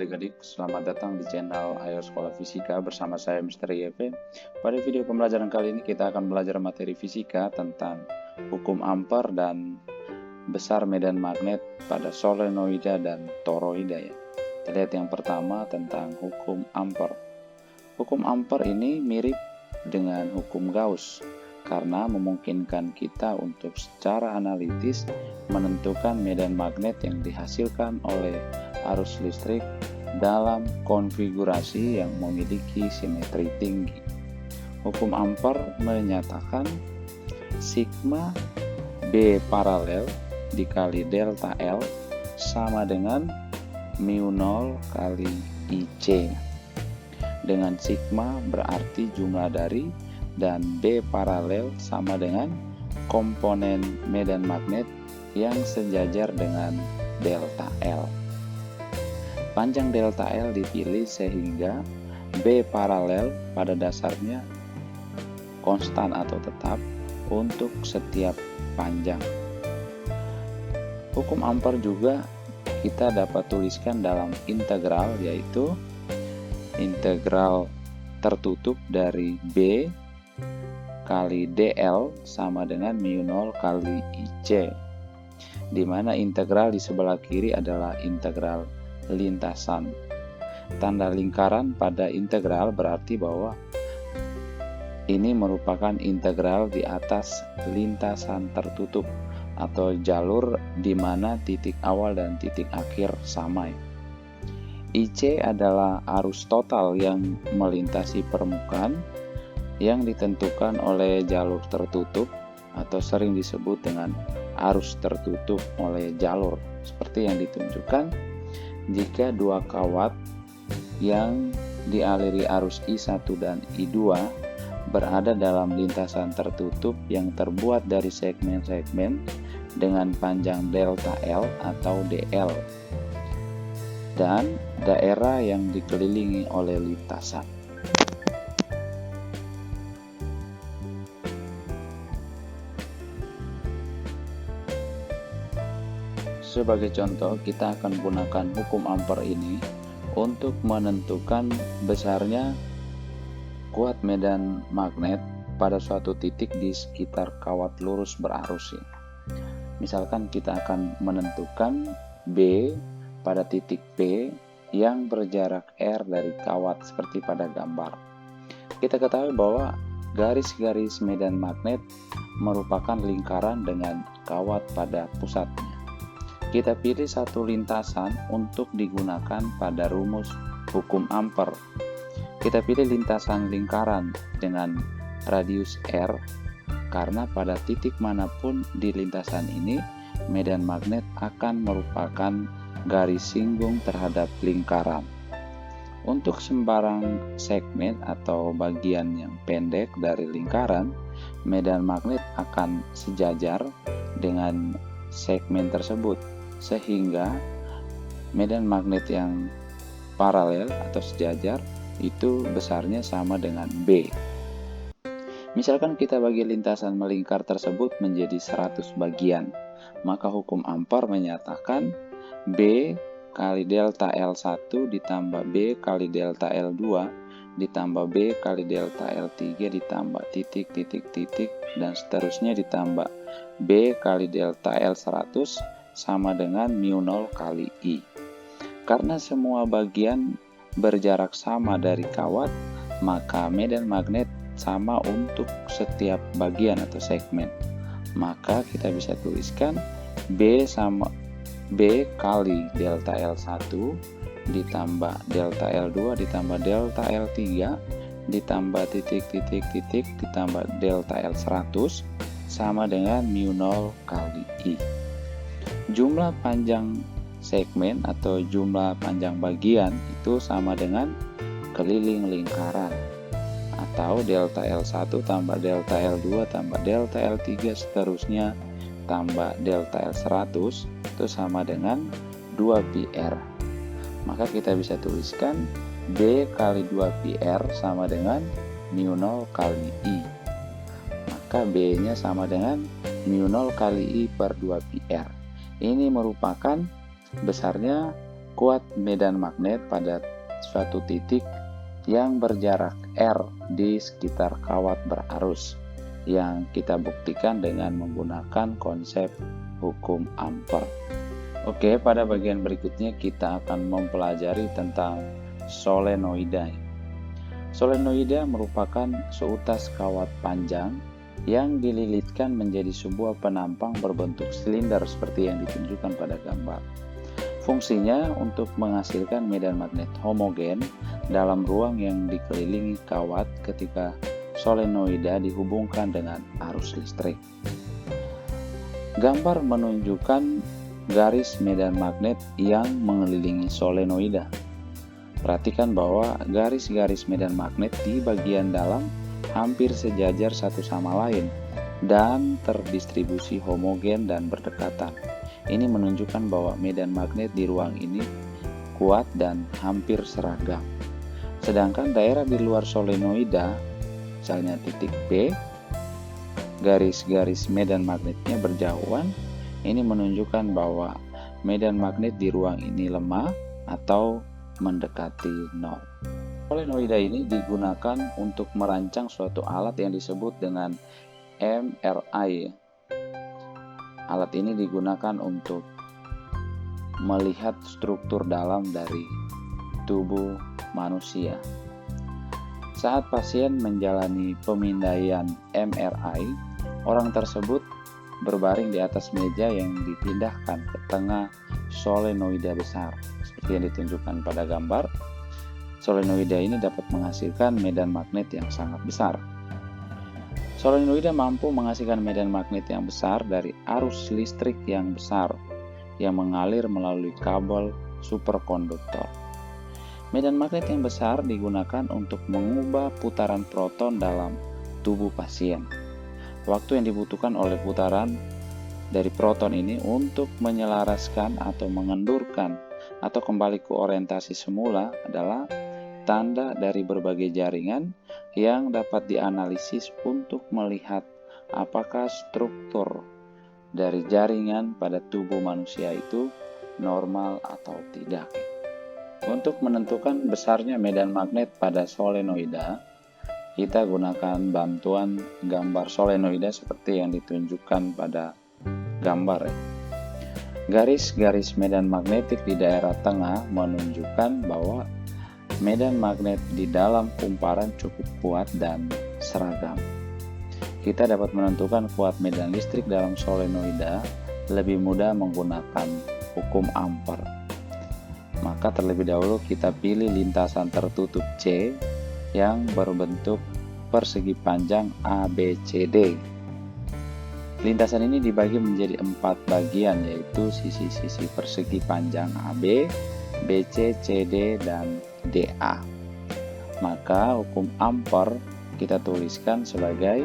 adik-adik, selamat datang di channel Ayo Sekolah Fisika bersama saya Mr. YP. Pada video pembelajaran kali ini kita akan belajar materi fisika tentang hukum Ampere dan besar medan magnet pada solenoida dan toroida ya. Kita lihat yang pertama tentang hukum Ampere. Hukum Ampere ini mirip dengan hukum Gauss karena memungkinkan kita untuk secara analitis menentukan medan magnet yang dihasilkan oleh arus listrik dalam konfigurasi yang memiliki simetri tinggi. Hukum Ampere menyatakan sigma B paralel dikali delta L sama dengan mu 0 kali IC, dengan sigma berarti jumlah dari dan B paralel sama dengan komponen medan magnet yang sejajar dengan delta L. Panjang delta L dipilih sehingga B paralel pada dasarnya konstan atau tetap untuk setiap panjang. Hukum Ampere juga kita dapat tuliskan dalam integral, yaitu integral tertutup dari B kali DL sama dengan mu 0 kali IC, di mana integral di sebelah kiri adalah integral lintasan. Tanda lingkaran pada integral berarti bahwa ini merupakan integral di atas lintasan tertutup atau jalur di mana titik awal dan titik akhir sama. IC adalah arus total yang melintasi permukaan yang ditentukan oleh jalur tertutup atau sering disebut dengan arus tertutup oleh jalur, seperti yang ditunjukkan jika dua kawat yang dialiri arus I1 dan I2 berada dalam lintasan tertutup yang terbuat dari segmen-segmen dengan panjang delta L atau DL dan daerah yang dikelilingi oleh lintasan. Sebagai contoh, kita akan gunakan hukum Ampere ini untuk menentukan besarnya kuat medan magnet pada suatu titik di sekitar kawat lurus berarus. Misalkan kita akan menentukan B pada titik P yang berjarak R dari kawat seperti pada gambar. Kita ketahui bahwa garis-garis medan magnet merupakan lingkaran dengan kawat pada pusatnya. Kita pilih satu lintasan untuk digunakan pada rumus hukum Ampere. Kita pilih lintasan lingkaran dengan radius R karena pada titik manapun di lintasan ini medan magnet akan merupakan garis singgung terhadap lingkaran. Untuk sembarang segmen atau bagian yang pendek dari lingkaran, medan magnet akan sejajar dengan segmen tersebut, sehingga medan magnet yang paralel atau sejajar itu besarnya sama dengan B. Misalkan kita bagi lintasan melingkar tersebut menjadi 100 bagian, maka hukum Ampere menyatakan B kali delta L1 ditambah B kali delta L2 ditambah B kali delta L3 ditambah titik-titik-titik dan seterusnya ditambah B kali delta L100 sama dengan mu 0 kali I. Karena semua bagian berjarak sama dari kawat, maka medan magnet sama untuk setiap bagian atau segmen. Maka kita bisa tuliskan B sama B kali delta L1 ditambah delta L2 ditambah delta L3 ditambah titik-titik-titik ditambah delta L100 sama dengan mu 0 kali I. Jumlah panjang segmen atau jumlah panjang bagian itu sama dengan keliling lingkaran, atau delta L1 tambah delta L2 tambah delta L3 seterusnya tambah delta L100 itu sama dengan 2πr. Maka kita bisa tuliskan B kali 2πr sama dengan mu 0 kali I. Maka B nya sama dengan mu 0 kali I per 2πr. Ini merupakan besarnya kuat medan magnet pada suatu titik yang berjarak R di sekitar kawat berarus, yang kita buktikan dengan menggunakan konsep hukum Ampere. Oke, pada bagian berikutnya kita akan mempelajari tentang solenoida. Solenoida merupakan seutas kawat panjang yang dililitkan menjadi sebuah penampang berbentuk silinder seperti yang ditunjukkan pada gambar. Fungsinya untuk menghasilkan medan magnet homogen dalam ruang yang dikelilingi kawat ketika solenoida dihubungkan dengan arus listrik. Gambar menunjukkan garis medan magnet yang mengelilingi solenoida. Perhatikan bahwa garis-garis medan magnet di bagian dalam hampir sejajar satu sama lain dan terdistribusi homogen dan berdekatan. Ini menunjukkan bahwa medan magnet di ruang ini kuat dan hampir seragam. Sedangkan daerah di luar solenoida, misalnya titik B, garis-garis medan magnetnya berjauhan. Ini menunjukkan bahwa medan magnet di ruang ini lemah atau mendekati nol. Solenoida ini digunakan untuk merancang suatu alat yang disebut dengan MRI. Alat ini digunakan untuk melihat struktur dalam dari tubuh manusia. Saat pasien menjalani pemindaian MRI, orang tersebut berbaring di atas meja yang dipindahkan ke tengah solenoida besar. Seperti yang ditunjukkan pada gambar, solenoida ini dapat menghasilkan medan magnet yang sangat besar. Solenoida mampu menghasilkan medan magnet yang besar dari arus listrik yang besar yang mengalir melalui kabel superkonduktor. Medan magnet yang besar digunakan untuk mengubah putaran proton dalam tubuh pasien. Waktu yang dibutuhkan oleh putaran dari proton ini untuk menyelaraskan atau mengendurkan atau kembali ke orientasi semula adalah tanda dari berbagai jaringan yang dapat dianalisis untuk melihat apakah struktur dari jaringan pada tubuh manusia itu normal atau tidak. Untuk menentukan besarnya medan magnet pada solenoida, kita gunakan bantuan gambar solenoida seperti yang ditunjukkan pada gambar. Garis-garis medan magnetik di daerah tengah menunjukkan bahwa medan magnet di dalam kumparan cukup kuat dan seragam. Kita dapat menentukan kuat medan listrik dalam solenoida lebih mudah menggunakan hukum Ampere. Maka terlebih dahulu kita pilih lintasan tertutup C yang berbentuk persegi panjang ABCD. Lintasan ini dibagi menjadi 4 bagian, yaitu sisi-sisi persegi panjang AB, BC, CD, dan DA. Maka hukum Ampere kita tuliskan sebagai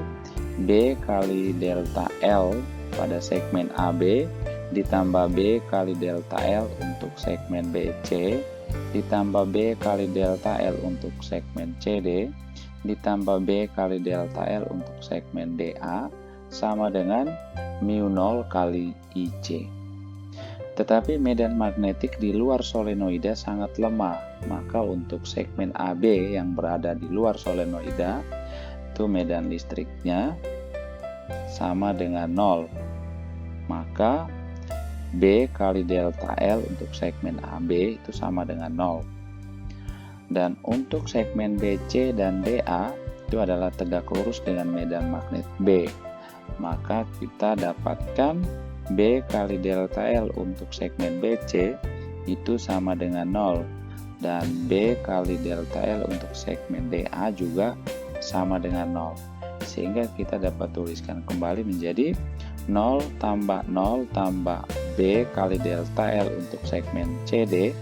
B kali delta L pada segmen AB ditambah B kali delta L untuk segmen BC ditambah B kali delta L untuk segmen CD ditambah B kali delta L untuk segmen DA sama dengan mu0 kali IC. Tetapi medan magnetik di luar solenoida sangat lemah, maka untuk segmen AB yang berada di luar solenoida itu medan listriknya sama dengan 0. Maka B kali delta L untuk segmen AB itu sama dengan 0. Dan untuk segmen BC dan DA itu adalah tegak lurus dengan medan magnet B. Maka kita dapatkan B kali delta L untuk segmen BC itu sama dengan 0. Dan B kali delta L untuk segmen DA juga sama dengan 0. Sehingga kita dapat tuliskan kembali menjadi 0 tambah 0 tambah B kali delta L untuk segmen CD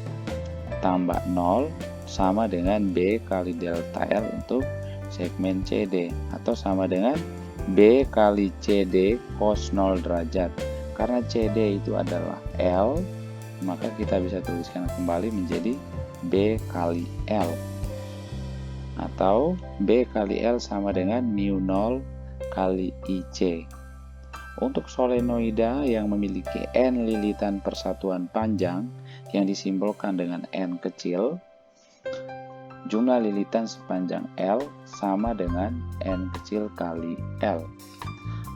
tambah 0 sama dengan B kali delta L untuk segmen CD atau sama dengan B kali CD cos 0 derajat. Karena CD itu adalah L, maka kita bisa tuliskan kembali menjadi B kali L. Atau B kali L sama dengan mu0 kali IC. Untuk solenoida yang memiliki N lilitan persatuan panjang, yang disimbolkan dengan N kecil, jumlah lilitan sepanjang L sama dengan N kecil kali L.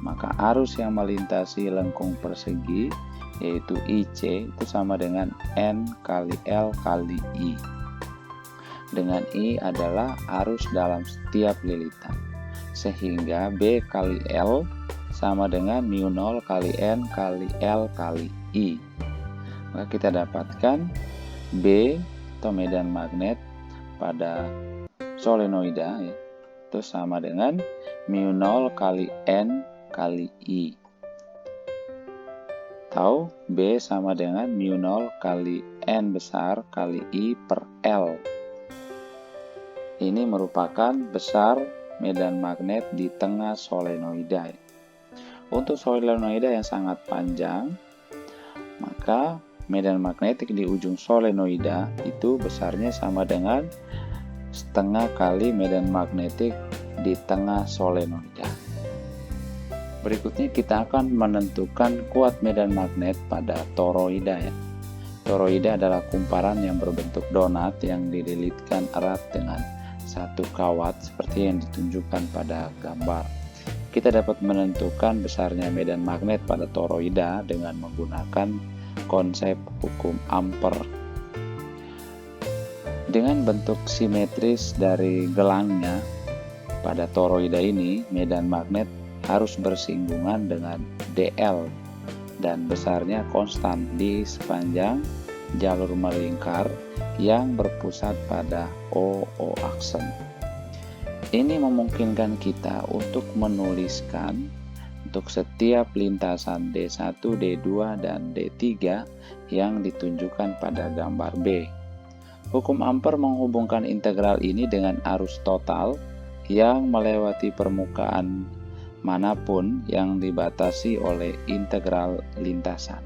Maka arus yang melintasi lengkung persegi yaitu IC itu sama dengan N kali L kali I. Dengan I adalah arus dalam setiap lilitan. Sehingga B kali L sama dengan mu0 kali N kali L kali I. Maka kita dapatkan B atau medan magnet pada solenoida ya, itu sama dengan mu0 kali N kali I. Atau B sama dengan mu0 kali N besar kali I per L. Ini merupakan besar medan magnet di tengah solenoida. Untuk solenoida yang sangat panjang, maka medan magnetik di ujung solenoida itu besarnya sama dengan setengah kali medan magnetik di tengah solenoida. Berikutnya kita akan menentukan kuat medan magnet pada toroida ya. Toroida adalah kumparan yang berbentuk donat yang dililitkan erat dengan satu kawat seperti yang ditunjukkan pada gambar. Kita dapat menentukan besarnya medan magnet pada toroida dengan menggunakan konsep hukum Ampere. Dengan bentuk simetris dari gelangnya pada toroida ini, medan magnet harus bersinggungan dengan DL dan besarnya konstan di sepanjang jalur melingkar yang berpusat pada OO aksen. Ini memungkinkan kita untuk menuliskan untuk setiap lintasan D1, D2, dan D3 yang ditunjukkan pada gambar B. Hukum Ampere menghubungkan integral ini dengan arus total yang melewati permukaan manapun yang dibatasi oleh integral lintasan.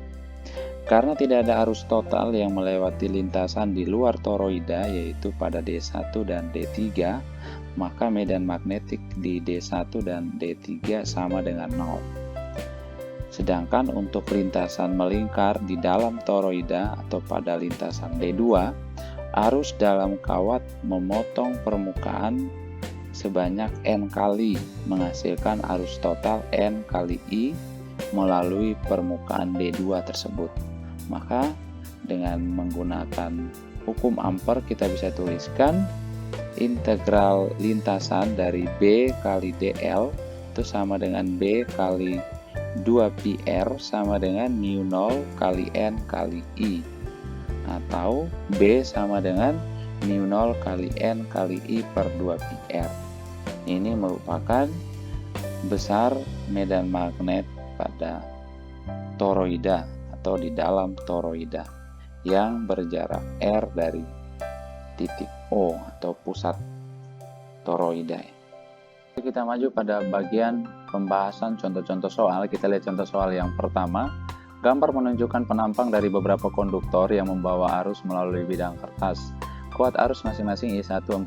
Karena tidak ada arus total yang melewati lintasan di luar toroida yaitu pada D1 dan D3, maka medan magnetik di D1 dan D3 sama dengan 0. Sedangkan untuk lintasan melingkar di dalam toroida atau pada lintasan D2, arus dalam kawat memotong permukaan sebanyak N kali menghasilkan arus total N kali I melalui permukaan D2 tersebut. Maka dengan menggunakan hukum Ampere kita bisa tuliskan integral lintasan dari B kali DL itu sama dengan B kali 2πr sama dengan mu0 kali N kali I. Atau B sama dengan mu0 kali N kali I per 2πr. Ini merupakan besar medan magnet pada toroida atau di dalam toroida yang berjarak R dari titik O atau pusat toroida. Kita maju pada bagian pembahasan contoh-contoh soal. Kita lihat contoh soal yang pertama. Gambar menunjukkan penampang dari beberapa konduktor yang membawa arus melalui bidang kertas. Kuat arus masing-masing I1 4,0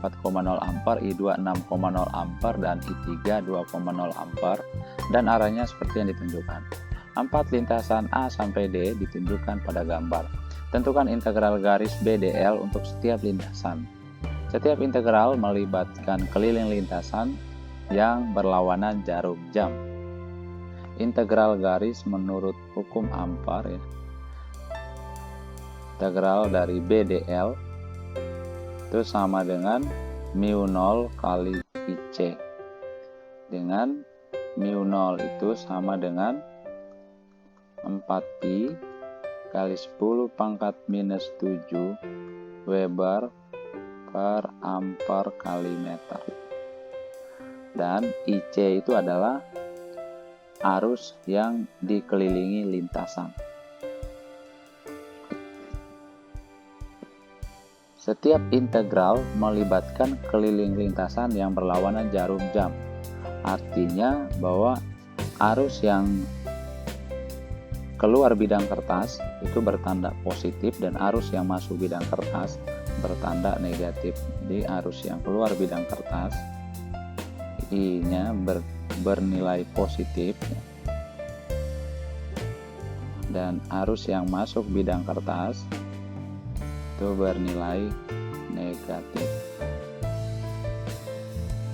ampere, I2 6,0 ampere, dan I3 2,0 ampere, dan arahnya seperti yang ditunjukkan. 4 lintasan A sampai D ditunjukkan pada gambar. Tentukan integral garis BDL untuk setiap lintasan. Setiap integral melibatkan keliling lintasan yang berlawanan jarum jam. Integral garis menurut hukum Ampere, integral dari BDL itu sama dengan mu0 kali IC, dengan mu0 itu sama dengan 4pi kali 10 pangkat minus 7 Weber per ampere kali meter. Dan IC itu adalah arus yang dikelilingi lintasan. Setiap integral melibatkan keliling lintasan yang berlawanan jarum jam. Artinya bahwa arus yang keluar bidang kertas itu bertanda positif dan arus yang masuk bidang kertas bertanda negatif. Di arus yang keluar bidang kertas I-nya bernilai positif dan arus yang masuk bidang kertas itu bernilai negatif.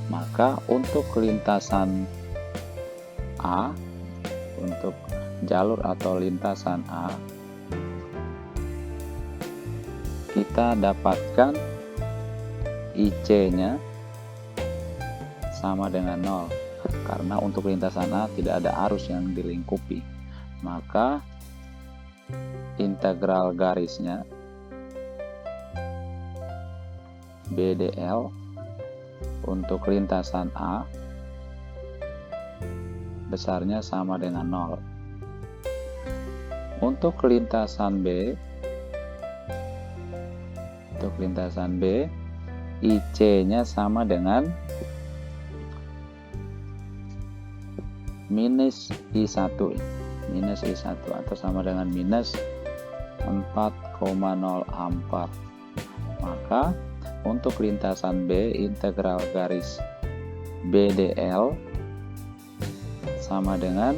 Maka untuk lintasan A, untuk jalur atau lintasan A, kita dapatkan IC-nya sama dengan 0, karena untuk lintasan A tidak ada arus yang dilingkupi. Maka integral garisnya BDL untuk lintasan A besarnya sama dengan 0. Untuk lintasan B, IC-nya sama dengan minus I1 atau sama dengan minus 4,0 ampere. Maka untuk lintasan B, integral garis BDL sama dengan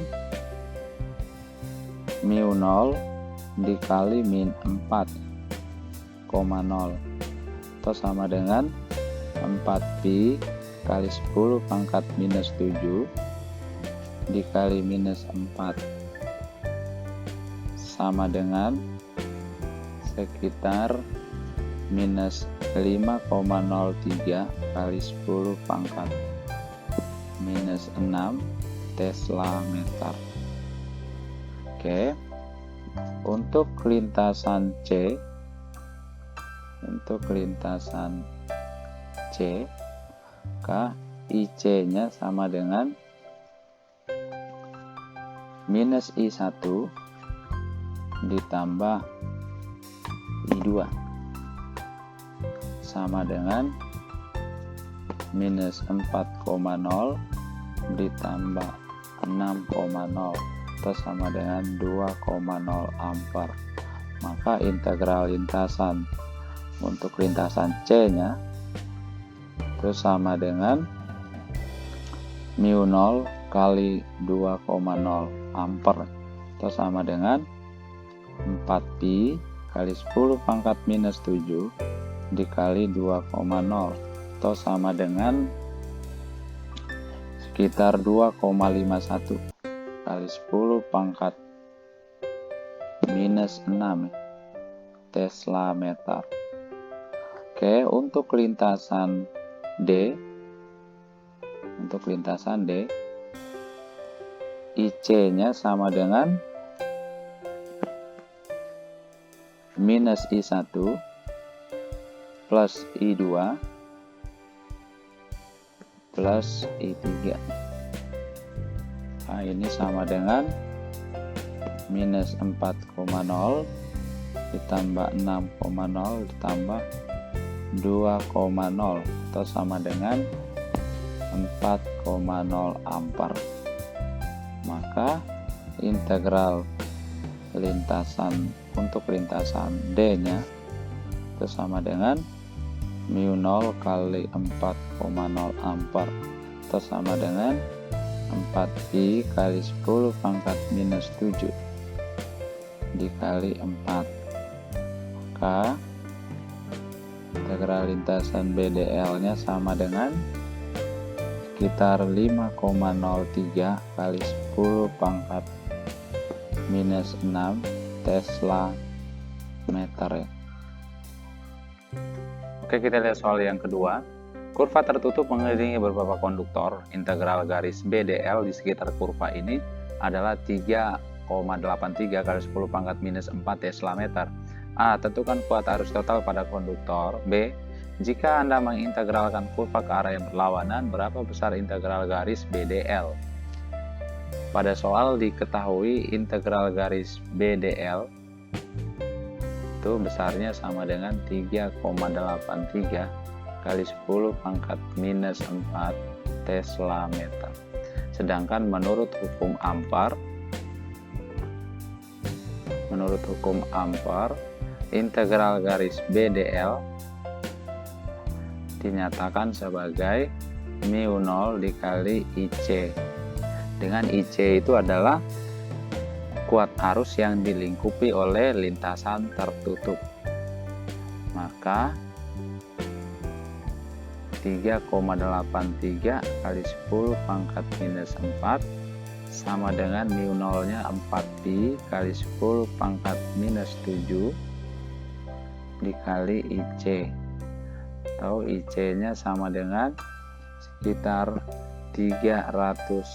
mu 0 dikali min 4,0 atau sama dengan 4pi kali 10 pangkat minus 7 dikali minus 4 sama dengan sekitar minus 5,03 kali 10 pangkat minus 6 Tesla meter. Oke, untuk lintasan C, maka IC-nya sama dengan minus I1 ditambah I2 sama dengan minus 4,0 ditambah 6,0 atau sama dengan 2,0 ampere. Maka integral lintasan untuk lintasan C-nya itu sama dengan mu 0 kali 2,0 ampere atau sama dengan 4pi kali 10 pangkat minus 7 dikali 2,0 atau sama dengan sekitar 2,51 kali 10 pangkat minus 6 Tesla meter. Oke, untuk lintasan D, IC-nya sama dengan minus I1 plus I2 plus I3. Nah, ini sama dengan minus 4,0 ditambah 6,0 ditambah 2,0 atau sama dengan 4,0 ampere. Maka integral lintasan untuk lintasan D-nya itu sama dengan mu 0 kali 4,0 ampere atau sama dengan 4pi kali 10 pangkat minus 7 dikali 4. Maka integral lintasan BDL-nya sama dengan sekitar 5,03 kali 10 pangkat minus 6 Tesla meter ya. Oke, kita lihat soal yang kedua. Kurva tertutup mengelilingi beberapa konduktor. Integral garis BDL di sekitar kurva ini adalah 3,83 kali 10 pangkat minus 4 Tesla meter. A. Tentukan kuat arus total pada konduktor. B. Jika Anda mengintegralkan kurva ke arah yang berlawanan, berapa besar integral garis BDL? Pada soal diketahui integral garis BDL itu besarnya sama dengan 3,83 kali 10 pangkat minus 4 Tesla meter. Sedangkan menurut hukum Ampere, integral garis BDL dinyatakan sebagai mu 0 dikali IC. Dengan IC itu adalah kuat arus yang dilingkupi oleh lintasan tertutup. maka 3,83 kali 10 pangkat minus 4 sama dengan mu nolnya 4pi kali 10 pangkat minus 7 dikali IC, atau IC nya sama dengan sekitar 305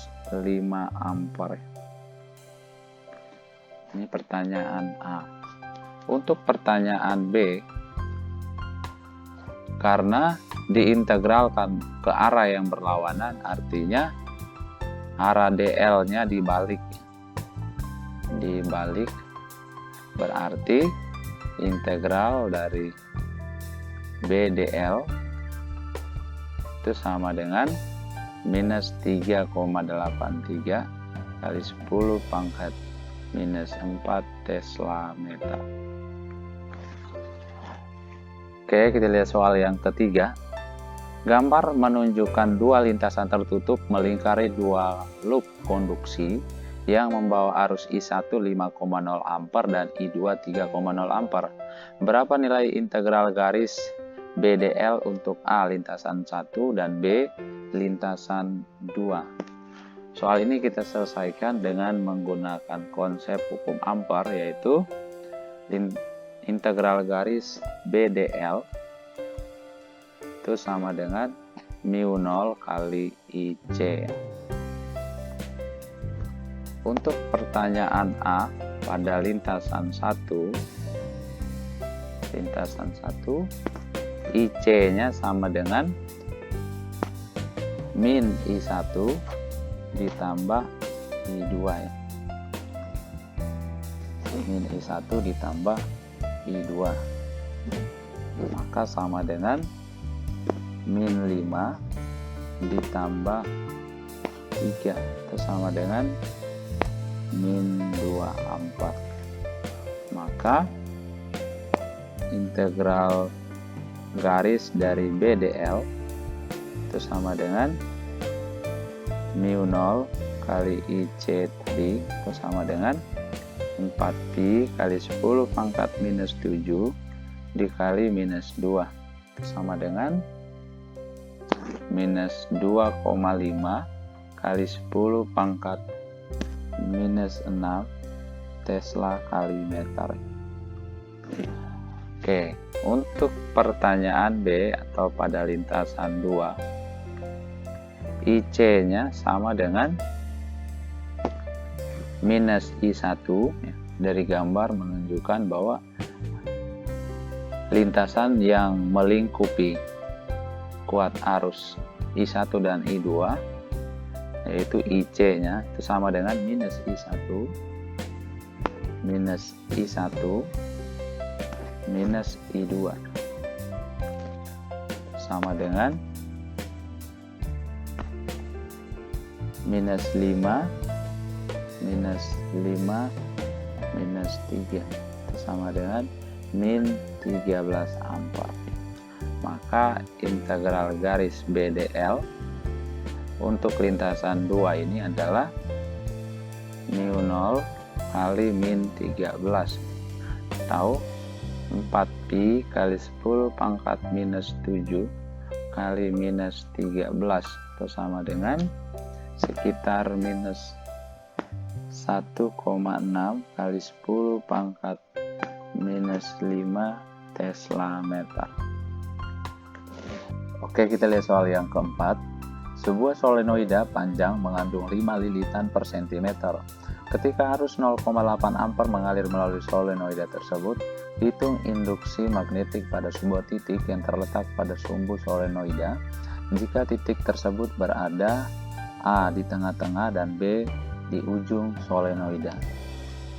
ampere. Ini pertanyaan A. Untuk pertanyaan B, karena diintegralkan ke arah yang berlawanan, artinya arah DL nya dibalik, berarti integral dari BDL itu sama dengan minus 3,83 kali 10 pangkat minus 4 Tesla meter. Oke, kita lihat soal yang ketiga. Gambar menunjukkan dua lintasan tertutup melingkari dua loop konduksi yang membawa arus I1 5,0 ampere dan I2 3,0 ampere. Berapa nilai integral garis BDL untuk A lintasan 1 dan B lintasan 2? Soal ini kita selesaikan dengan menggunakan konsep hukum ampere, yaitu integral garis BDL itu sama dengan mu 0 kali IC. Untuk pertanyaan A pada lintasan 1, IC nya sama dengan min I1 ditambah I2 ya. Min I1 ditambah I2, maka sama dengan min 5 ditambah 3 itu sama dengan min 2 ampere. Maka integral garis dari BDL itu sama dengan mu 0 kali IC tadi itu sama dengan 4pi kali 10 pangkat minus 7 dikali minus 2 itu sama dengan minus 2,5 kali 10 pangkat minus 6 Tesla kali meter. Oke, untuk pertanyaan B atau pada lintasan 2, IC nya sama dengan minus I1 ya. Dari gambar menunjukkan bahwa lintasan yang melingkupi kuat arus I1 dan I2, yaitu IC nya itu sama dengan minus I1 minus I2 sama dengan minus 5 minus 3 itu sama dengan min 13 ampere. Maka integral garis BDL untuk lintasan 2 ini adalah mu 0 kali min 13 atau 4pi kali 10 pangkat minus 7 kali minus 13 itu sama dengan sekitar minus 1,6 kali 10 pangkat minus 5 Tesla meter. Oke, kita lihat soal yang keempat. Sebuah solenoida panjang mengandung 5 lilitan per cm. Ketika arus 0,8 ampere mengalir melalui solenoida tersebut, hitung induksi magnetik pada sebuah titik yang terletak pada sumbu solenoida jika titik tersebut berada A di tengah-tengah dan B di ujung solenoida.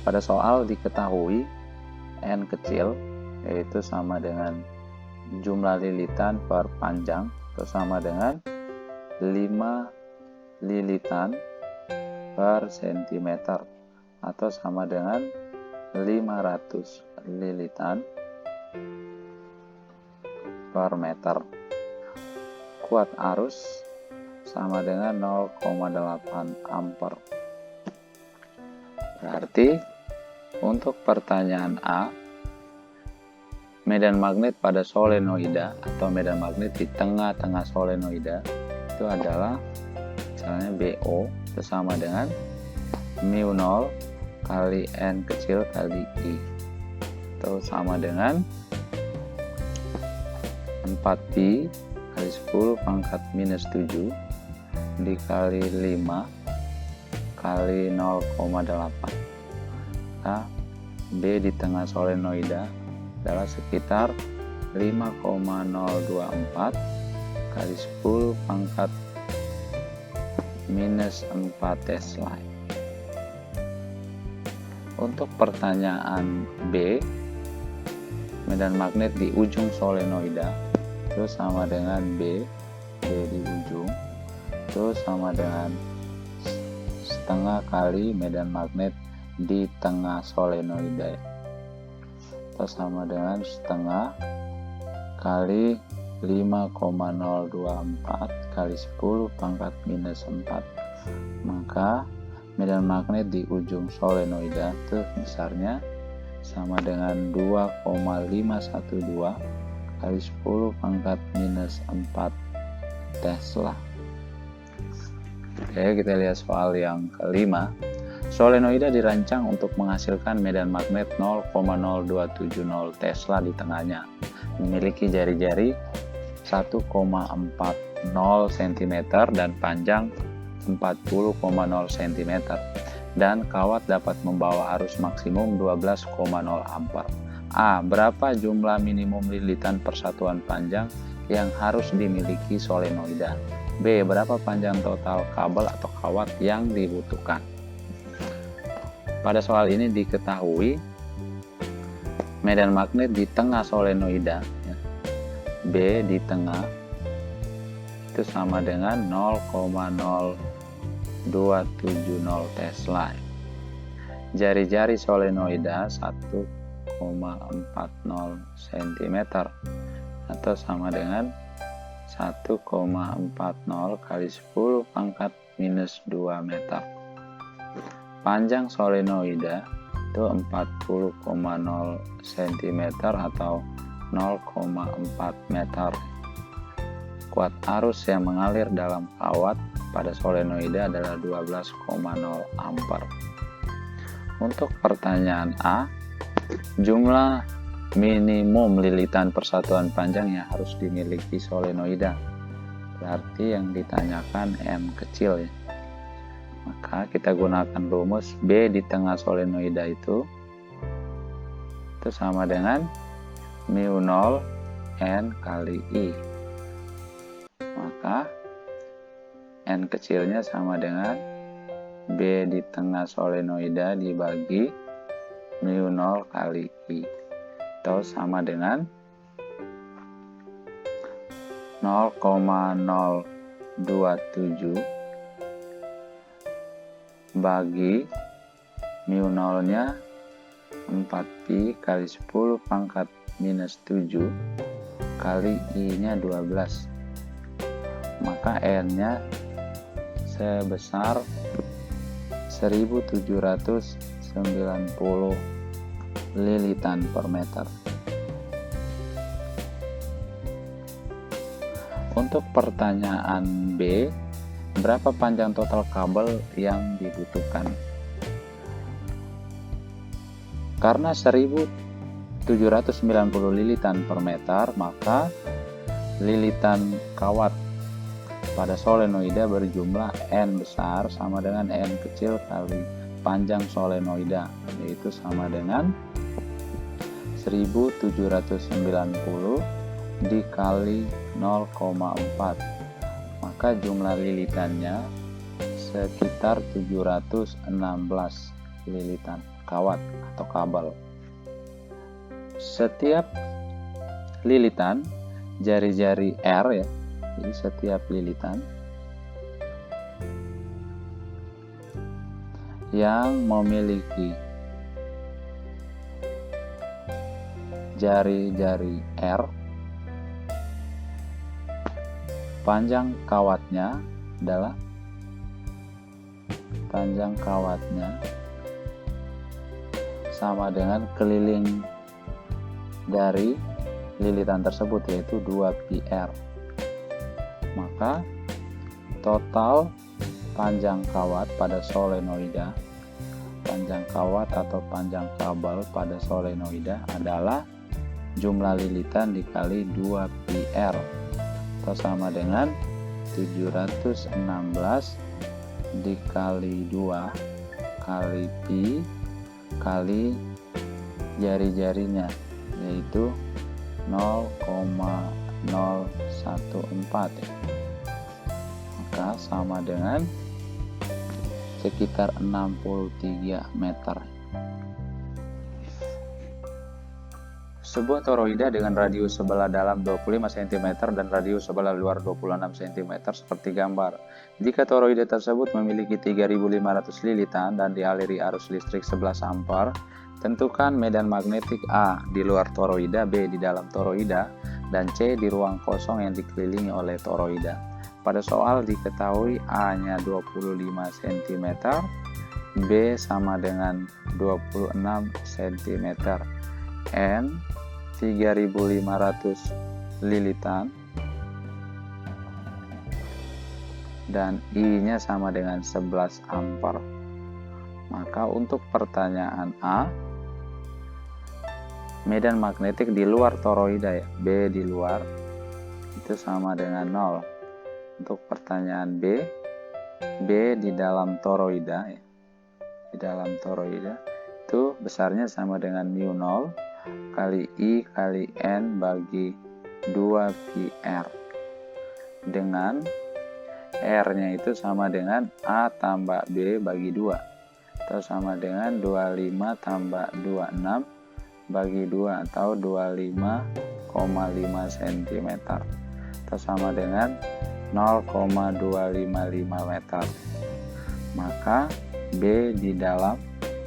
Pada soal diketahui N kecil, yaitu sama dengan jumlah lilitan per panjang, itu sama dengan 5 lilitan per cm atau sama dengan 500 lilitan per meter. Kuat arus sama dengan 0,8 ampere. Berarti untuk pertanyaan A, medan magnet pada solenoida atau medan magnet di tengah-tengah solenoida itu adalah misalnya BO itu sama dengan mu0 kali N kecil kali I itu sama dengan 4pi kali 10 pangkat minus 7 dikali 5 kali 0,8. Nah, B di tengah solenoida adalah sekitar 5,024 kali 10 pangkat minus 4 Tesla. Untuk pertanyaan B, medan magnet di ujung solenoida itu sama dengan B di ujung itu sama dengan setengah kali medan magnet di tengah solenoida itu sama dengan setengah kali 5,024 kali 10 pangkat minus 4. Maka medan magnet di ujung solenoida itu besarnya sama dengan 2,512 kali 10 pangkat minus 4 Tesla. Oke, kita lihat soal yang kelima. Solenoida dirancang untuk menghasilkan medan magnet 0,0270 Tesla di tengahnya, memiliki jari-jari 1,40 cm dan panjang 40,0 cm, dan kawat dapat membawa arus maksimum 12,0 ampere. A. Berapa jumlah minimum lilitan persatuan panjang yang harus dimiliki solenoida? B. Berapa panjang total kabel atau kawat yang dibutuhkan? Pada soal ini diketahui medan magnet di tengah solenoida, B di tengah itu sama dengan 0,0270 Tesla. Jari-jari solenoida 1,40 cm atau sama dengan 1,40 kali 10 pangkat minus 2 meter. Panjang solenoida itu 40,0 cm atau 0,4 meter. Kuat arus yang mengalir dalam kawat pada solenoida adalah 12,0 ampere. Untuk pertanyaan A, jumlah minimum lilitan persatuan panjang yang harus dimiliki solenoida. Berarti yang ditanyakan N kecil ya. Maka kita gunakan rumus B di tengah solenoida itu sama dengan mu0 N kali I. Maka N kecilnya sama dengan B di tengah solenoida dibagi mu0 kali I, atau sama dengan 0,027 bagi mu0 nya 4pi kali 10 pangkat minus 7 kali I nya 12. Maka N nya sebesar 1790 lilitan per meter. Untuk pertanyaan B, berapa panjang total kabel yang dibutuhkan? Karena 1790 lilitan per meter, maka lilitan kawat pada solenoida berjumlah N besar sama dengan N kecil kali panjang solenoida, yaitu sama dengan 1790 dikali 0,4. Maka jumlah lilitannya sekitar 716 lilitan kawat atau kabel. Setiap lilitan jari-jari R ya, jadi setiap lilitan yang memiliki jari-jari R, panjang kawatnya adalah sama dengan keliling dari lilitan tersebut, yaitu 2πr. Maka total panjang kawat pada solenoida, panjang kawat atau panjang kabel pada solenoida adalah jumlah lilitan dikali 2πr, atau sama dengan 716 dikali 2 kali pi kali jari-jarinya, yaitu 0,014, maka sama dengan sekitar 63 meter. Sebuah toroida dengan radius sebelah dalam 25 cm dan radius sebelah luar 26 cm seperti gambar. Jika toroida tersebut memiliki 3.500 lilitan dan dialiri arus listrik 11 ampere, tentukan medan magnetik A di luar toroida, B di dalam toroida, dan C di ruang kosong yang dikelilingi oleh toroida. Pada soal diketahui A-nya 25 cm, B sama dengan 26 cm, N 3.500 lilitan, dan I-nya sama dengan 11 ampere. Maka untuk pertanyaan A, medan magnetik di luar toroida, ya, B di luar, itu sama dengan 0. Untuk pertanyaan B, B di dalam toroida, ya, di dalam toroida itu besarnya sama dengan mu 0 kali I kali N bagi 2πr, dengan R-nya itu sama dengan A tambah B bagi 2, atau sama dengan 25 tambah 26 bagi 2, atau 25,5 cm, atau sama dengan 0,255 meter. Maka B di dalam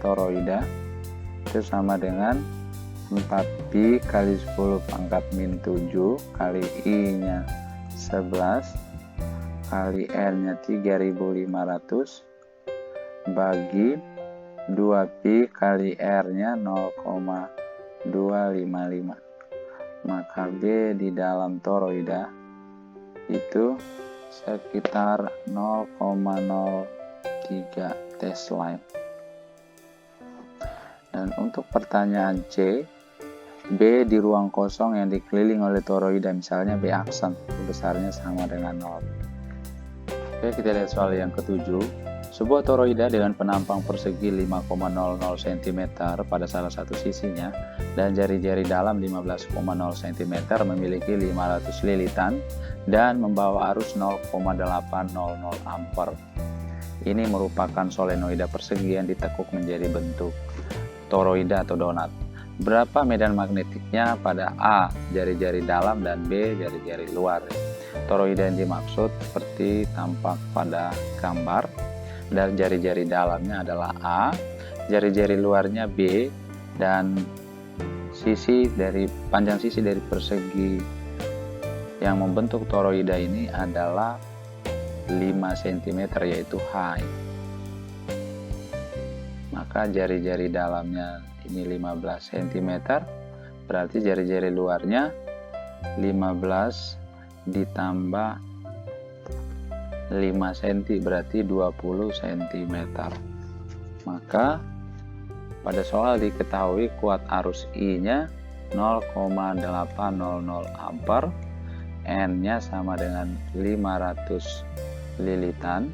toroida itu sama dengan 4pi kali 10 pangkat min 7 kali I-nya 11 kali N-nya 3.500 bagi 2pi kali R-nya 0,255. Maka B di dalam toroida itu sekitar 0,03 Tesla. Dan untuk pertanyaan C, B di ruang kosong yang dikelilingi oleh toroida, misalnya B aksen, besarnya sama dengan 0. Oke, kita lihat soal yang ketujuh. Sebuah toroida dengan penampang persegi 5,00 cm pada salah satu sisinya dan jari-jari dalam 15,0 cm memiliki 500 lilitan dan membawa arus 0,800 ampere. Ini merupakan solenoida persegi yang ditekuk menjadi bentuk toroida atau donat. Berapa medan magnetiknya pada A, jari-jari dalam, dan B, jari-jari luar. Toroida yang dimaksud seperti tampak pada gambar, dan jari-jari dalamnya adalah A, jari-jari luarnya B, dan panjang sisi dari persegi yang membentuk toroida ini adalah 5 cm, yaitu H. Maka jari-jari dalamnya ini 15 cm, berarti jari-jari luarnya 15 ditambah 5 cm, berarti 20 cm. Maka pada soal diketahui kuat arus I-nya 0,800 ampere, N-nya sama dengan 500 lilitan,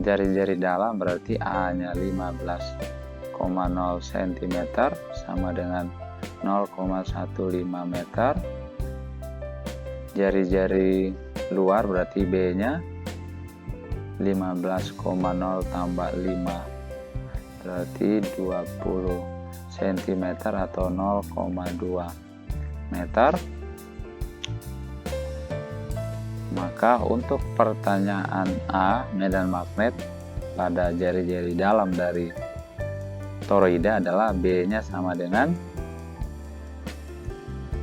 jari-jari dalam berarti A-nya 15,0 cm sama dengan 0,15 meter, jari-jari luar berarti B-nya 15,0 tambah 5 berarti 20 cm atau 0,2 meter. Maka untuk pertanyaan A, medan magnet pada jari-jari dalam dari toroida adalah B-nya sama dengan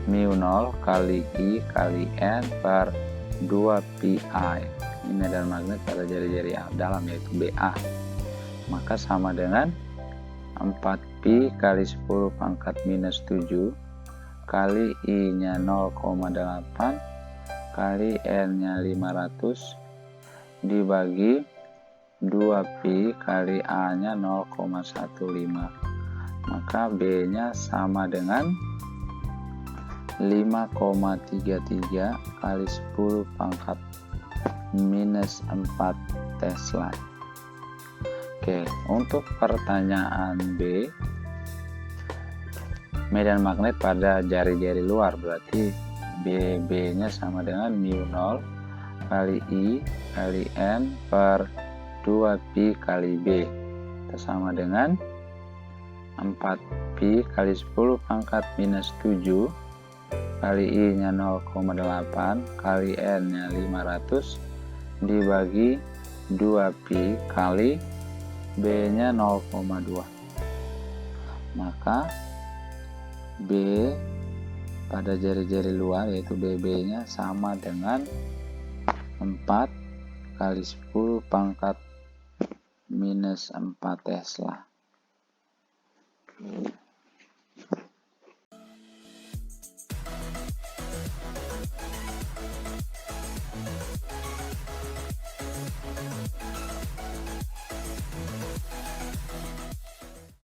mu 0 kali I kali N per 2pi. Ini medan magnet pada jari-jari dalam, yaitu BA. Maka sama dengan 4pi kali 10 pangkat minus 7 kali I-nya 0,8 kali N-nya 500 dibagi 2pi kali A-nya 0,15. Maka B-nya sama dengan 5,33 kali 10 pangkat minus 4 Tesla. Oke, untuk pertanyaan B, medan magnet pada jari-jari luar, berarti B-nya sama dengan mu0 kali I kali N per 2pi kali B. Itu sama dengan 4pi kali 10 pangkat minus 7 kali I-nya 0,8 kali N-nya 500 dibagi 2pi kali B-nya 0,2. Maka B pada jari-jari luar yaitu BB-nya sama dengan 4 kali 10 pangkat minus 4 Tesla.